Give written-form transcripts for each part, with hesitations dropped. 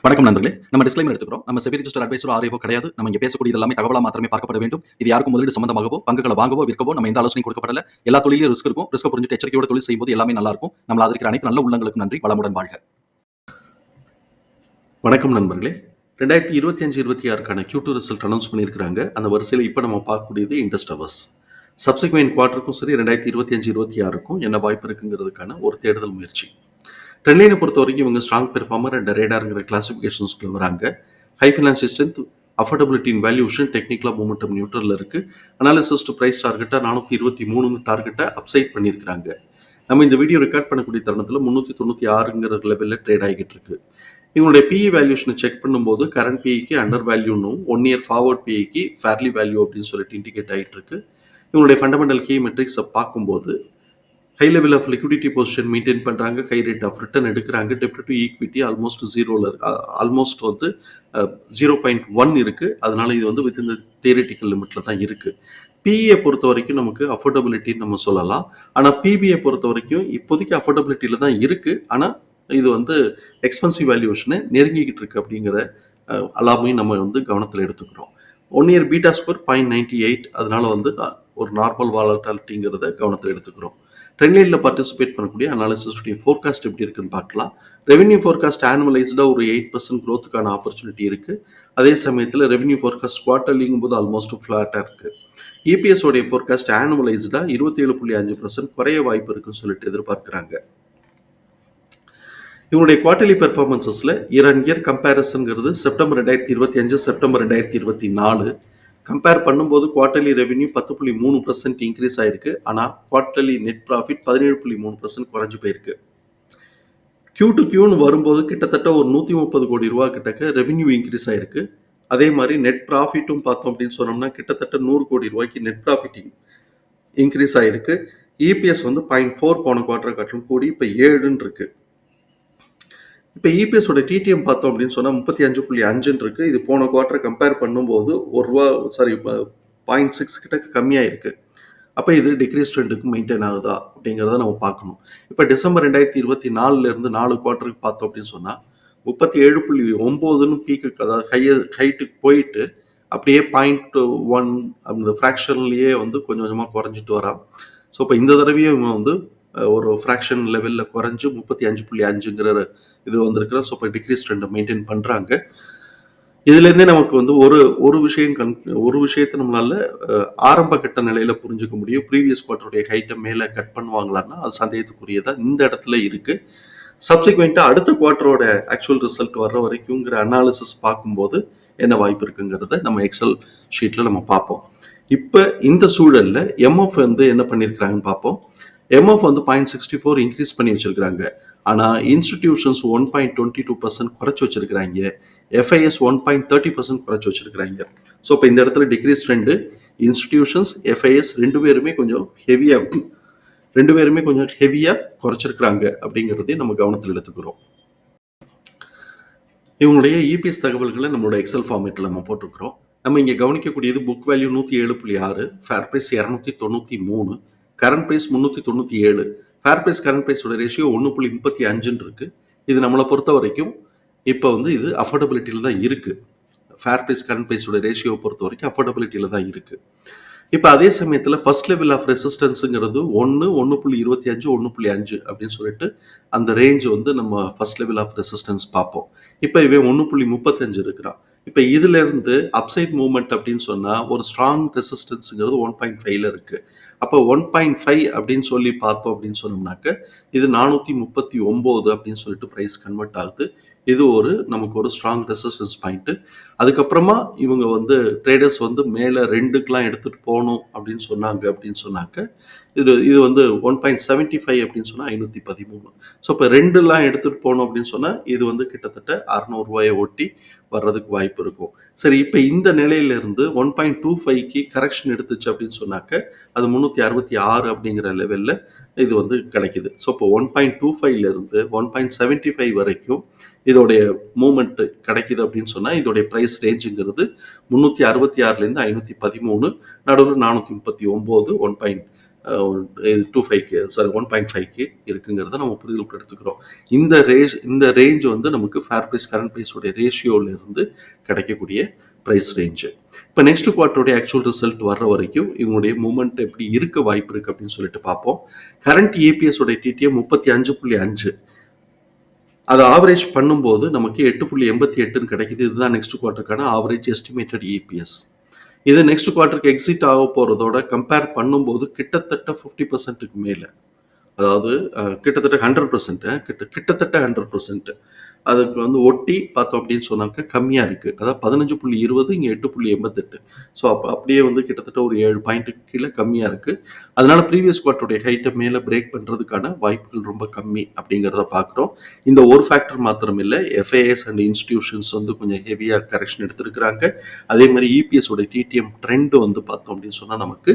வணக்கம் நண்பர்களே. நம்ம டிஸ்க்ளைமர் எடுத்துக்கிறோம். நம்ம செபி ரிஜிஸ்டர் அட்வைசரோ ஆர்ஐஓ கிடையாது. நம்ம இங்க பேசக்கூடியது எல்லாமே தகவலா மாத்திரமே பார்க்கப்பட வேண்டும். இது யாருக்கும் முதலீடு சம்பந்தமாகவோ, பங்குகளை வாங்கவோ, விற்கவோ நம்ம எந்த ஆலோசனையும் கொடுக்கப்படல. எல்லா தொழிலும் ரிஸ்க் இருக்கும். ரிஸ்க் புரிஞ்சுட்டு எச்சரிக்கையோட தொழில் செய்யும்போது எல்லாமே நல்லா இருக்கும். நம்மள ஆதரிக்கிற அனைத்து நல்ல உள்ளங்களுக்கும் நன்றி. வளமுடன் வாழ்க. வணக்கம் நண்பர்களே. 2025-26க்கான Q2 ரிசல்ட் அனௌன்ஸ் பண்ணியிருக்காங்க. அந்த வரிசையில் இப்போ நம்ம பார்க்கக்கூடியது இண்டஸ் டவர்ஸ். சப்சிக்வெண்ட் குவார்ட்டருக்கும் சரி 2025-26க்கும் என்ன வாய்ப்பு இருக்குங்கிறதுக்கான ஒரு தேடுதல் முயற்சி. ட்ரெண்ட்லைனை பொறுத்த வரைக்கும் இவங்க ஸ்ட்ராங் பெர்ஃபார்மர் அண்ட் ரேடாருங்கிற கிளாசிஃபிகேஷன்ஸ்குள்ள வராங்க. ஹை ஃபினான்சியல் ஸ்ட்ரென்த், அஃபோர்டபிலிட்டி இன் வேல்யூஷன், டெக்னிக்கலாக மூமெண்டம் நியூட்ரலில் இருக்கு. அனாலிசிஸ் டு பிரைஸ் டார்கெட்டாக 423 டார்கெட்டை அப்சைட் பண்ணியிருக்காங்க. நம்ம இந்த வீடியோ ரெக்கார்ட் பண்ணக்கூடிய தருணத்தில் 396ங்கிற லெவலில் ட்ரேட் ஆகிட்டு இருக்கு. இவங்களுடைய பிஇ வேல்யூஷனை செக் பண்ணும்போது கரண்ட் பிஇக்கு அண்டர் வேல்யூனும் 1 இயர் ஃபார்வர்ட் பிஇக்கு ஃபேர்லி வேல்யூ அப்படின்னு சொல்லிட்டு இண்டிகேட் ஆகிட்டு இருக்கு. இவங்களுடைய ஃபண்டமெண்டல் கீ மெட்ரிக்ஸை பார்க்கும்போது high level of liquidity position maintain பண்ணுறாங்க, ஹை ரேட் ஆஃப் ரிட்டர்ன் எடுக்கிறாங்க, டெப்ட் டு ஈக்விட்டி ஆல்மோஸ்ட் ஜீரோவில் இருக்கு, ஆல்மோஸ்ட் 0.1 இருக்குது. அதனால இது வித் இந்த தியரிட்டிக்கல் லிமிட்டில் தான் இருக்குது. பிஇயை பொறுத்த வரைக்கும் நமக்கு அஃபோர்டபிலிட்டின்னு நம்ம சொல்லலாம். ஆனால் பிபிஐ பொறுத்த வரைக்கும் இப்போதைக்கு அஃபோர்டபிலிட்டியில் தான் இருக்குது. ஆனால் இது எக்ஸ்பென்சிவ் வேல்யூவேஷனை நெருங்கிக்கிட்டு இருக்கு அப்படிங்கிற அலாமையும் நம்ம கவனத்தில் எடுத்துக்கிறோம். 1 இயர் பீட்டா ஸ்கோர் 0.98, அதனால ஒரு நார்மல் வாலட்டாலிட்டிங்கிறத கவனத்தில் எடுத்துக்கிறோம். ட்ரெண்ட்லைனில் பார்ட்டிசிபேட் பண்ணக்கூடிய அனாலிசிஸ்டைய ஃபோர்காஸ்ட் எப்படி இருக்குன்னு பார்க்கலாம். ரெவென்யூ ஃபோர்காஸ்ட் ஆனுவலைஸ்டாக ஒரு 8% க்ரோத்துக்கான ஆப்பர்ச்சுனிட்டி இருக்குது. அதே சமயத்தில் ரெவென்யூ ஃபோர்காஸ்ட் குவார்ட்டர்லிங்கும் போது ஆல்மோஸ்ட் ஃப்ளாட்டாக இருக்குது. இபிஎஸ் உடைய ஃபோர்காஸ்ட் ஆனுவலைஸ்டாக 27.5% குறைய வாய்ப்பு இருக்குன்னு சொல்லிட்டு எதிர்பார்க்குறாங்க. இவங்களுடைய குவார்டர்லி பெர்ஃபார்மன்ஸஸில் இயர் அண்ட் இயர் கம்பேரிசன்கிறது செப்டம்பர் 2025 செப்டம்பர் 2024 கம்பேர் பண்ணும்போது குவார்டர்லி ரெவென்யூ 10.3% இன்க்ரீஸ் ஆயிருக்கு. ஆனால் குவார்டர்லி நெட் ப்ராஃபிட் 17.3% குறைஞ்சு போயிருக்கு. Q2Qன்னு வரும்போது கிட்டத்தட்ட ஒரு 130 கோடி ரூபா கிட்டக்க ரெவென்யூ இன்க்ரீஸ் ஆயிருக்கு. அதே மாதிரி நெட் ப்ராஃபிட்டும் பார்த்தோம் அப்படின்னு சொன்னோம்னா கிட்டத்தட்ட 100 கோடி ரூபாய்க்கு நெட் ப்ராஃபிட் இன்க்ரீஸ் ஆயிருக்கு. இபிஎஸ் 0.4 போன குவார்டர் காட்டிலும் கூடி இப்போ 7ன்னு இருக்கு. இப்போ இபிஎஸோட டிடிஎம் பார்த்தோம் அப்படின்னு சொன்னால் 35.5 இருக்கு. இது போன குவார்டரை கம்பேர் பண்ணும்போது 0.6 கிட்ட கம்மியாக இருக்கு. அப்போ இது டிக்ரீஸ் ட்ரெண்டுக்கு மெயின்டைன் ஆகுதா அப்படிங்கிறத நம்ம பார்க்கணும். இப்போ டிசம்பர் 2024 4 குவார்டருக்கு பார்த்தோம் அப்படின்னு சொன்னால் 37.9ன்னு பீக்கு, அதாவது ஹைட்டுக்கு போயிட்டு அப்படியே 0.1 அந்த ஃப்ராக்ஷன்லேயே கொஞ்சம் கொஞ்சமாக குறைஞ்சிட்டு வரான். ஸோ இப்போ இந்த தடவையும் ஒரு ஃப்ராக்ஷன் லெவலில் குறைஞ்சு 35.5ங்கிற இது வந்திருக்கிற. ஸோ இப்போ டிக்ரீஸ் ட்ரெண்டை மெயின்டைன் பண்ணுறாங்க. இதுலேருந்தே நமக்கு ஒரு விஷயத்தை நம்மளால ஆரம்ப கட்ட நிலையில் புரிஞ்சுக்க முடியும். ப்ரீவியஸ் குவார்ட்டருடைய ஹைட்டை மேலே கட் பண்ணுவாங்களான்னா அது சந்தேகத்துக்குரியதாக இந்த இடத்துல இருக்குது. சப்சிக்வெண்ட்டாக அடுத்த குவார்ட்டரோட ஆக்சுவல் ரிசல்ட் வர்ற வரைக்குங்கிற அனாலிசிஸ் பார்க்கும்போது என்ன வாய்ப்பு இருக்குங்கிறத நம்ம எக்ஸல் ஷீட்டில் நம்ம பார்ப்போம். இப்போ இந்த சூழலில் எம்எஃப் என்ன பண்ணியிருக்கிறாங்கன்னு பார்ப்போம். எம்எஃப் 0.64 இன்க்ரீஸ் பண்ணி வச்சிருக்காங்க. ஆனால் இன்ஸ்டிடியூஷன்ஸ் 1.22% குறைச்சி வச்சிருக்கிறாங்க. எஃப்ஐஎஸ் 1.30% குறைச்சி வச்சிருக்கிறாங்க. ஸோ இப்போ இந்த இடத்துல டிக்ரீஸ் ட்ரெண்டு, இன்ஸ்டிடியூஷன்ஸ், எஃப்ஐஎஸ் ரெண்டு பேருமே கொஞ்சம் ஹெவியாக குறைச்சிருக்கிறாங்க அப்படிங்கிறதையும் நம்ம கவனத்தில் எடுத்துக்கிறோம். இவங்களுடைய இபிஎஸ் தகவல்களை நம்மளோட எக்ஸல் ஃபார்மேட்டில் நம்ம போட்டிருக்கிறோம். நம்ம இங்கே கவனிக்கக்கூடியது book value 107.6, fair price 293, current price 397, fair price current ப்ரைஸோட ரேஷியோ 1.35 இருக்கு. இது நம்மளை பொறுத்த வரைக்கும் இப்போ இது அஃபோர்டபிலிட்டியில் தான் இருக்குது. ஃபேர் ப்ரைஸ் கரண்ட் ப்ரைஸோட ரேஷியோவை பொறுத்த வரைக்கும் அஃபோர்டபிலிட்டியில் தான் இருக்குது. இப்போ அதே சமயத்தில் ஃபர்ஸ்ட் லெவல் ஆஃப் ரெசிஸ்டன்ஸுங்கிறது 1.25, 1.5 அப்படின்னு சொல்லிட்டு அந்த ரேஞ்ச் நம்ம ஃபர்ஸ்ட் லெவல் ஆஃப் ரெசிஸ்டன்ஸ் பார்ப்போம். இப்போ இவன் 1.35 இருக்கிறான். இப்போ இதுல இருந்து அப்சைட் மூவ்மெண்ட் அப்படின்னு சொன்னா ஒரு ஸ்ட்ராங் ரெசிஸ்டன்ஸுங்கிறது 1.5ல இருக்கு. அப்போ 1.5 அப்படின்னு சொல்லி பார்த்தோம் அப்படின்னு சொன்னோம்னாக்க இது 439 அப்படின்னு சொல்லிட்டு பிரைஸ் கன்வெர்ட் ஆகுது. இது நமக்கு ஒரு ஸ்ட்ராங் ரெசிஸ்டன்ஸ் பாயிண்ட். அதுக்கப்புறமா இவங்க ட்ரேடர்ஸ் மேலே 2க்குலாம் எடுத்துட்டு போகணும் அப்படின்னு சொன்னாங்க. இது 1.75 அப்படின்னு சொன்னா 513. ஸோ இப்போ 2லாம் எடுத்துட்டு போகணும் அப்படின்னு சொன்னா இது கிட்டத்தட்ட 600 ரூபாயை ஒட்டி வர்றதுக்கு வாய்ப்பு இருக்கும். சரி, இப்போ இந்த நிலையிலிருந்து 1.25க்கு கரெக்ஷன் எடுத்துச்சு அப்படின்னு சொன்னாக்க அது 366 அப்படிங்கிற லெவல்ல இது கிடைக்குது. ஸோ இப்போ 1.25ல இருந்து 1.75 வரைக்கும் இதோடைய மூவ்மெண்ட் கிடைக்குது அப்படின்னு சொன்னா இதோடைய பிரைஸ் ரேஞ்சுங்கிறது 366லேருந்து 513, நடுவில் 439, 25க்கு சாரி 1.5க்கு இருக்குங்கிறத நம்ம புரிதலுக்கு எடுத்துக்கிறோம். இந்த ரேஞ்ச் வந்து நமக்கு ஃபேர் ப்ரைஸ் கரண்ட் ப்ரைஸோடைய ரேஷியோல இருந்து கிடைக்கக்கூடிய ப்ரைஸ் ரேஞ்சு. இப்போ நெக்ஸ்ட் குவார்ட்டருடைய ஆக்சுவல் ரிசல்ட் வர்ற வரைக்கும் இவங்களுடைய மூமெண்ட் எப்படி இருக்க வாய்ப்பு இருக்கு அப்படின்னு சொல்லிட்டு பார்ப்போம். கரண்ட் ஏபிஎஸ் உடைய டிடிஎம் 35.5, அதை ஆவரேஜ் பண்ணும்போது நமக்கு 8.88 கிடைக்குது. இதுதான் நெக்ஸ்ட் குவார்ட்டருக்கான ஆவரேஜ் எஸ்டிமேட்டட் இபிஎஸ். இது நெக்ஸ்ட் குவார்ட்டருக்கு எக்ஸிட் ஆக போறதோட கம்பேர் பண்ணும்போது கிட்டத்தட்ட 50%க்கு மேல, அதாவது கிட்டத்தட்ட 100%, கிட்டத்தட்ட 100% அதுக்கு வந்து ஒட்டி பார்த்தோம் அப்படின்னு சொன்னாக்க கம்மியா இருக்கு. அதாவது 15.20, இங்க 8.88. ஸோ அப்படியே வந்து கிட்டத்தட்ட ஒரு 7 பாயிண்ட்டுக்கு கீழே கம்மியா இருக்கு. அதனால ப்ரீவியஸ் குவார்ட்டருடைய ஹைட்டை மேல பிரேக் பண்றதுக்கான வாய்ப்புகள் ரொம்ப கம்மி அப்படிங்கிறத பார்க்குறோம். இந்த ஒரு ஃபேக்டர் மாத்திரம் இல்லை, எஃப்ஐஎஸ் அண்ட் இன்ஸ்டிடியூஷன்ஸ் வந்து கொஞ்சம் ஹெவியா கரெக்ஷன் எடுத்திருக்கிறாங்க. அதே மாதிரி இபிஎஸ் உடைய டிடிஎம் ட்ரெண்ட் வந்து பார்த்தோம் அப்படின்னு சொன்னா நமக்கு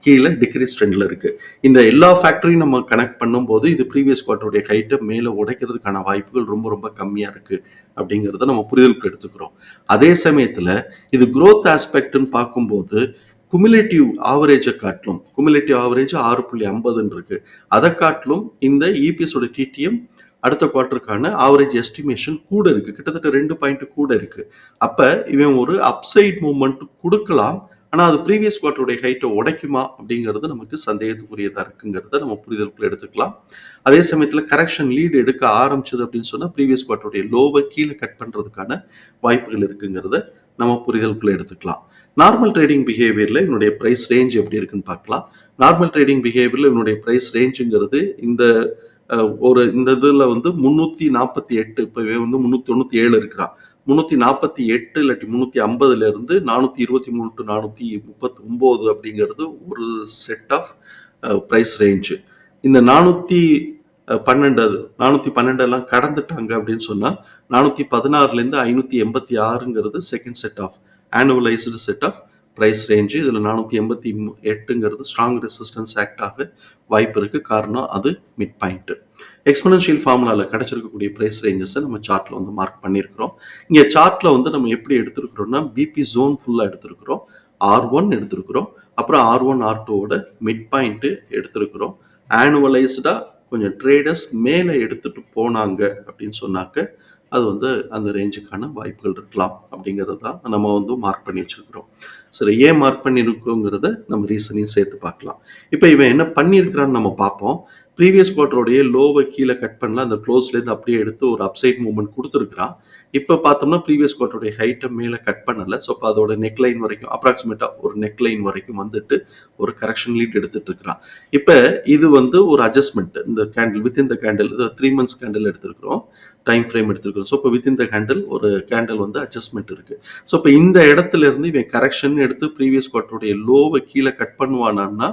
கீழே டிக்ரீஸ் ட்ரெண்ட்ல இருக்கு. இந்த எல்லா ஃபேக்டரையும் நம்ம கனெக்ட் பண்ணும்போது இது ப்ரீவியஸ் குவார்ட்டருடைய ஹைட்டை மேலே உடைக்கிறதுக்கான வாய்ப்புகள் ரொம்ப ரொம்ப கம்மியா இருக்கு அப்படிங்கிறத நம்ம புரிதலுக்கு எடுத்துக்கிறோம். அதே சமயத்துல இது growth ஆஸ்பெக்ட்னு பார்க்கும்போது குமுலேட்டிவ் ஆவரேஜை காட்டிலும், குமுலேட்டிவ் ஆவரேஜ் 6.50 இருக்கு, அதை காட்டிலும் இந்த இபிஎஸ் உடைய டிடிஎம் அடுத்த குவார்ட்டருக்கான ஆவரேஜ் எஸ்டிமேஷன் கூட இருக்கு, கிட்டத்தட்ட 2 பாயிண்ட் கூட இருக்கு. அப்ப இவன் ஒரு அப்சைட் மூவ்மெண்ட் கொடுக்கலாம், ஆனா அது ப்ரீவியஸ் குவார்ட்டருடைய ஹைட்டை உடைக்குமா அப்படிங்கிறது நமக்கு சந்தேகத்துக்குரியதா இருக்குங்கிறத நம்ம புரிதலுக்குள்ள எடுத்துக்கலாம். அதே சமயத்துல கரெக்ஷன் லீடு எடுக்க ஆரம்பிச்சது அப்படின்னு சொன்னா ப்ரீவியஸ் குவார்ட்டருடைய லோவை கீழே கட் பண்றதுக்கான வாய்ப்புகள் இருக்குங்கிறத நம்ம புரிதலுக்குள்ள எடுத்துக்கலாம். நார்மல் ட்ரேடிங் பிஹேவியர்ல என்னுடைய பிரைஸ் ரேஞ்ச் எப்படி இருக்குன்னு பார்க்கலாம். நார்மல் ட்ரேடிங் பிஹேவியர்ல என்னுடைய பிரைஸ் ரேஞ்சுங்கிறது இந்த இதுல வந்து 348, இப்போ வந்து 397 இருக்கிறான். 348 இல்லாட்டி 350 இருந்து 423 டு 439 அப்படிங்கிறது ஒரு செட் ஆஃப் பிரைஸ் ரேஞ்சு. இந்த 412 எல்லாம் கடந்துட்டாங்க அப்படின்னு சொன்னா 416 586ங்கிறது second set of annualised set of price range. இதுல 488ங்கிறது ஸ்ட்ராங் ரெசிஸ்டன்ஸ் ஆக்ட் ஆக வாய்ப்பு இருக்கு. காரணம் அது மிட் பாயிண்ட். எக்ஸ்போனன்ஷியல் ஃபார்முலால கிடைச்சிருக்கக்கூடிய பிரைஸ் ரேஞ்சஸை நம்ம சார்ட்ல வந்து மார்க் பண்ணியிருக்கிறோம். இங்க சார்ட்ல வந்து நம்ம எப்படி எடுத்திருக்கிறோம்னா பிபி ஜோன் ஃபுல்லா எடுத்திருக்கிறோம், R1 எடுத்திருக்கிறோம், அப்புறம் R1 R2வோட மிட் பாயிண்ட் எடுத்திருக்கிறோம். ஆனுவலைஸ்டா கொஞ்சம் ட்ரேடர்ஸ் மேலே எடுத்துட்டு போனாங்க அப்படின்னு சொன்னாக்க அது வந்து அந்த ரேஞ்சுக்கான வாய்ப்புகள் இருக்கலாம் அப்படிங்கிறது தான் நம்ம வந்து மார்க் பண்ணி வச்சிருக்கிறோம். சரி, ஏன் மார்க் பண்ணியிருக்கோங்கிறத நம்ம ரீசனையும் சேர்த்து பார்க்கலாம். இப்போ இவன் என்ன பண்ணியிருக்கிறான்னு நம்ம பார்ப்போம். ப்ரீவியஸ் குவார்ட்டருடைய லோவை கீழே கட் பண்ணலாம், அந்த க்ளோஸ்லேருந்து அப்படியே எடுத்து ஒரு அப்சைட் மூவ்மெண்ட் கொடுத்துருக்கிறான். இப்போ பார்த்தோம்னா ப்ரீவியஸ் குவார்ட்டருடைய ஹைட்டை மேலே கட் பண்ணலை. ஸோ இப்போ அதோட நெக் லைன் வரைக்கும் அப்ராக்சிமேட்டாக ஒரு நெக் லைன் வரைக்கும் வந்துட்டு ஒரு கரெக்ஷன் லீட் எடுத்துட்டு இருக்கிறான். இப்போ இது வந்து ஒரு அட்ஜஸ்ட்மெண்ட். இந்த candle within the candle 3 months candle எடுத்திருக்கிறோம், டைம் ஃப்ரேம் எடுத்திருக்கிறோம். ஸோ இப்போ வித்தின் த கேண்டில் ஒரு கேண்டில் வந்து அட்ஜஸ்ட்மெண்ட் இருக்கு. ஸோ இப்போ இந்த இடத்துல இருந்து இவன் கரெக்ஷன் எடுத்து ப்ரீவியஸ் குவார்ட்டருடைய லோவை கீழே கட் பண்ணுவானா,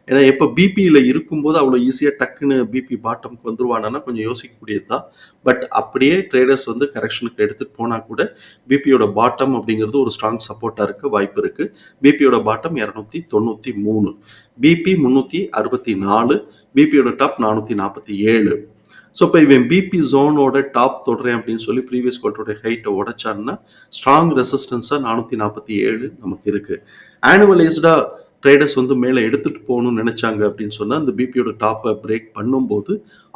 ஏன்னா எப்போ பிபியில் இருக்கும்போது அவ்வளோ ஈஸியாக டக்குன்னு பிபி பாட்டம்க்கு வந்துருவானா கொஞ்சம் யோசிக்கக்கூடியது தான். பட் அப்படியே ட்ரேடர்ஸ் வந்து கரெக்ஷனுக்கு எடுத்துட்டு போனா கூட பிபியோட பாட்டம் அப்படிங்கிறது ஒரு ஸ்ட்ராங் சப்போர்ட்டா இருக்க வாய்ப்பு இருக்கு. பிபியோட பாட்டம் 293, பிபி 364, பிபியோட டாப் 447. ஸோ இப்போ இவன் பிபி ஜோனோட டாப் தொடரேன் அப்படின்னு சொல்லி ப்ரீவியஸ் குவார்ட்டரோட ஹைட்டை உடைச்சான்னா ஸ்ட்ராங் ரெசிஸ்டன்ஸாக 447 நமக்கு இருக்கு. ஆனுவலைஸ்டா ட்ரேடர்ஸ் வந்து மேலே எடுத்துட்டு போகணும்னு நினைச்சாங்க அப்படின்னு சொன்னா அந்த பிபியோட டாப்பை பிரேக் பண்ணும்போது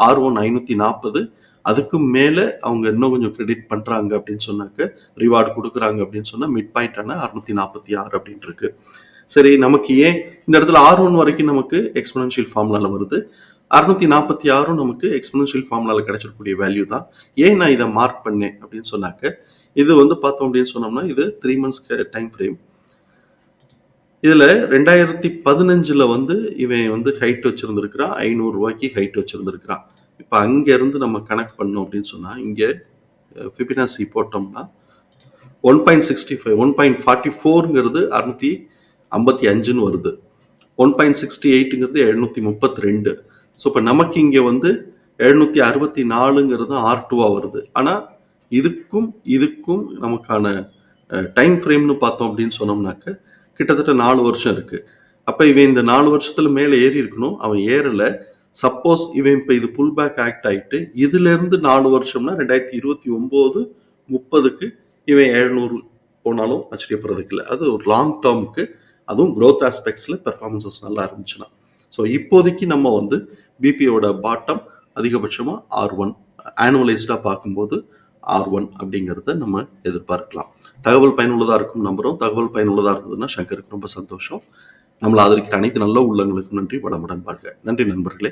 R1 540, அதுக்கு மேலே அவங்க இன்னும் கொஞ்சம் கிரெடிட் பண்றாங்க அப்படின்னு சொன்னாக்க, ரிவார்டு கொடுக்குறாங்க அப்படின்னு சொன்னா மிட் பாயிண்ட் ஆன 646 அப்படின்னு இருக்கு. சரி, நமக்கு ஏன் இந்த இடத்துல R1 வரைக்கும் நமக்கு எக்ஸ்போனன்ஷியல் ஃபார்முலால வருது, 646 நமக்கு எக்ஸ்போனன்ஷியல் ஃபார்முலால கிடைச்சிருக்கக்கூடிய வேல்யூ தான். ஏன் நான் இதை மார்க் பண்ணேன் அப்படின்னு சொன்னாக்க, இது வந்து பார்த்தோம் அப்படின்னு சொன்னோம்னா இது 3 months டைம் ஃப்ரேம். இதுல 2015 வந்து இவன் வந்து ஹைட் வச்சிருந்திருக்கிறான், 500 ரூபாய்க்கு ஹைட் வச்சிருந்திருக்கிறான். இப்போ அங்க இருந்து நம்ம கனெக்ட் பண்ணோம் அப்படின்னு சொன்னா இங்க ஃபிபனாசி போட்டோம்னா 1.65 1.44ங்கிறது 655ன்னு வருது, 1.68ங்கிறது 732. ஸோ இப்போ நமக்கு இங்க வந்து 764ங்கிறது R2வா வருது. ஆனா இதுக்கும் நமக்கான டைம் ஃப்ரேம்னு பார்த்தோம் அப்படின்னு சொன்னோம்னாக்க கிட்டத்தட்ட 4 வருஷம் இருக்கு. அப்ப இவன் இந்த 4 வருஷத்துல மேல ஏறி இருக்கணும், அவன் ஏறல. சப்போஸ் இவன் இப்ப இது புல் பேக் ஆக்ட் ஆயிட்டு இதுல இருந்து 4 வருஷம்னா 2029 30க்கு இவன் 700 போனாலும் ஆச்சரியப்படுறதுக்கு இல்லை. அது ஒரு லாங் டேர்முக்கு, அதுவும் growth ஆஸ்பெக்ட்ஸ்ல பெர்ஃபார்மன்சஸ் நல்லா இருந்துச்சுன்னா. ஸோ இப்போதைக்கு நம்ம வந்து பிபியோட பாட்டம் அதிகபட்சமாக R1 ஆனுவலைஸ்டாக பார்க்கும்போது R1 அப்படிங்கிறத நம்ம எதிர்பார்க்கலாம். தகவல் பயனுள்ளதாக இருக்கும் நம்புகிறோம். தகவல் பயனுள்ளதாக இருந்ததுன்னா சங்கருக்கு ரொம்ப சந்தோஷம். நம்மளை ஆதரிக்கிற அனைத்து நல்ல உள்ளங்களுக்கும் நன்றி. வளமுடன் வாழ்க. நன்றி நண்பர்களே.